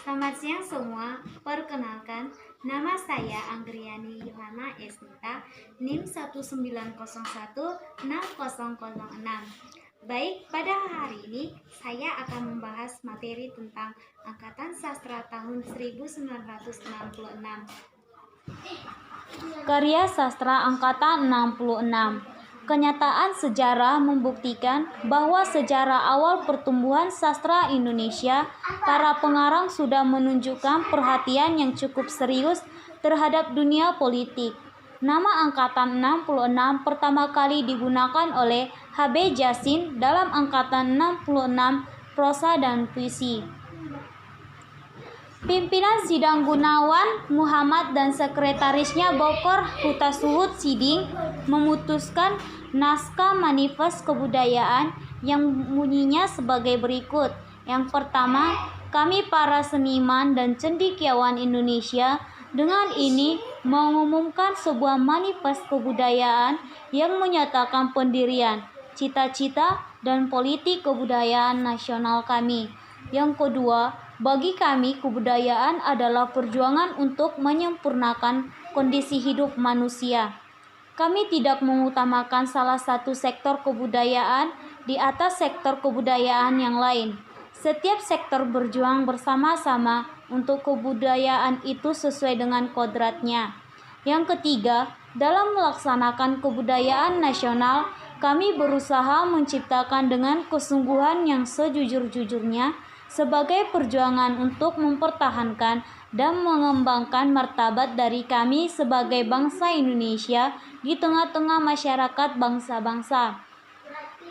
Selamat siang semua, perkenalkan nama saya Anggriani Yohana Esnita, NIM 190160006. Baik, pada hari ini saya akan membahas materi tentang Angkatan Sastra tahun 1966. Karya sastra Angkatan 66. Kenyataan sejarah membuktikan bahwa sejarah awal pertumbuhan sastra Indonesia, para pengarang sudah menunjukkan perhatian yang cukup serius terhadap dunia politik. Nama Angkatan 66 pertama kali digunakan oleh H.B. Jazin dalam Angkatan 66 Prosa dan Puisi. Pimpinan Sidang Gunawan Muhammad dan sekretarisnya Bokor Hutasuhud Siding memutuskan naskah manifest kebudayaan yang bunyinya sebagai berikut. Yang pertama, kami para seniman dan cendekiawan Indonesia dengan ini mengumumkan sebuah manifest kebudayaan yang menyatakan pendirian, cita-cita, dan politik kebudayaan nasional kami. Yang kedua, bagi kami kebudayaan adalah perjuangan untuk menyempurnakan kondisi hidup manusia. Kami tidak mengutamakan salah satu sektor kebudayaan di atas sektor kebudayaan yang lain. Setiap sektor berjuang bersama-sama untuk kebudayaan itu sesuai dengan kodratnya. Yang ketiga, dalam melaksanakan kebudayaan nasional, kami berusaha menciptakan dengan kesungguhan yang sejujur-jujurnya sebagai perjuangan untuk mempertahankan dan mengembangkan martabat dari kami sebagai bangsa Indonesia di tengah-tengah masyarakat bangsa-bangsa.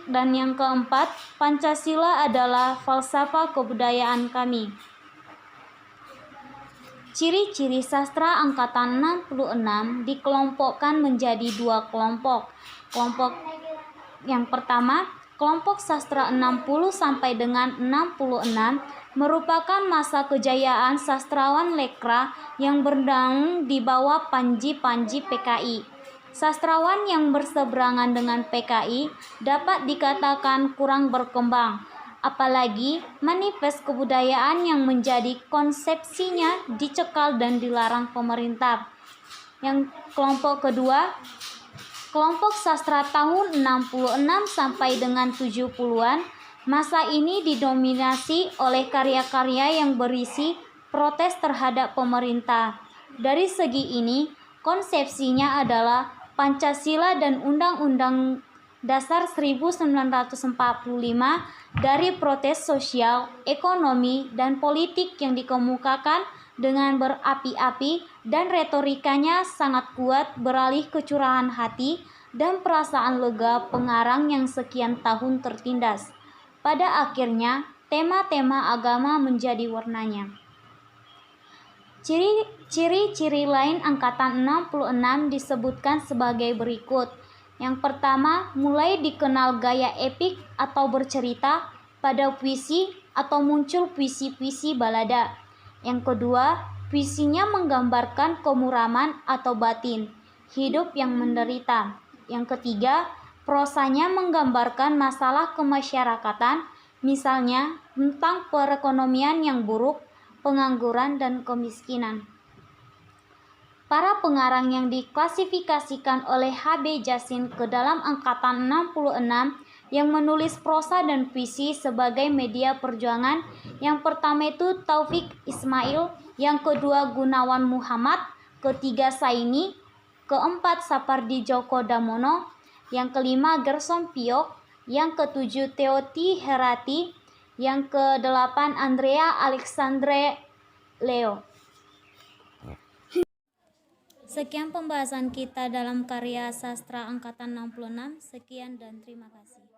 Dan yang keempat, Pancasila adalah falsafah kebudayaan kami. Ciri-ciri sastra Angkatan 66 dikelompokkan menjadi dua kelompok. Kelompok yang pertama, kelompok sastra 60 sampai dengan 66 merupakan masa kejayaan sastrawan lekra yang bernaung di bawah panji-panji PKI. Sastrawan yang berseberangan dengan PKI dapat dikatakan kurang berkembang, apalagi manifest kebudayaan yang menjadi konsepsinya dicekal dan dilarang pemerintah. Yang kelompok kedua, kelompok sastra tahun 66 sampai dengan 70-an, masa ini didominasi oleh karya-karya yang berisi protes terhadap pemerintah. Dari segi ini, konsepsinya adalah Pancasila dan Undang-Undang Dasar 1945 dari protes sosial, ekonomi, dan politik yang dikemukakan dengan berapi-api dan retorikanya sangat kuat beralih kecurahan hati dan perasaan lega pengarang yang sekian tahun tertindas. Pada akhirnya, tema-tema agama menjadi warnanya. Ciri-ciri lain Angkatan 66 disebutkan sebagai berikut. Yang pertama, mulai dikenal gaya epik atau bercerita pada puisi atau muncul puisi-puisi balada. Yang kedua, puisinya menggambarkan kemuraman atau batin, hidup yang menderita. Yang ketiga, prosanya menggambarkan masalah kemasyarakatan, misalnya tentang perekonomian yang buruk, pengangguran, dan kemiskinan. Para pengarang yang diklasifikasikan oleh H.B. Jazin ke dalam Angkatan 66 yang menulis prosa dan puisi sebagai media perjuangan. Yang pertama itu Taufik Ismail, yang kedua Gunawan Muhammad, ketiga Saini, keempat Sapardi Djoko Damono, yang kelima Gerson Piok, yang ketujuh Teoti Herati, yang kedelapan Andrea Alexandre Leo. Sekian pembahasan kita dalam karya sastra Angkatan 66. Sekian dan terima kasih.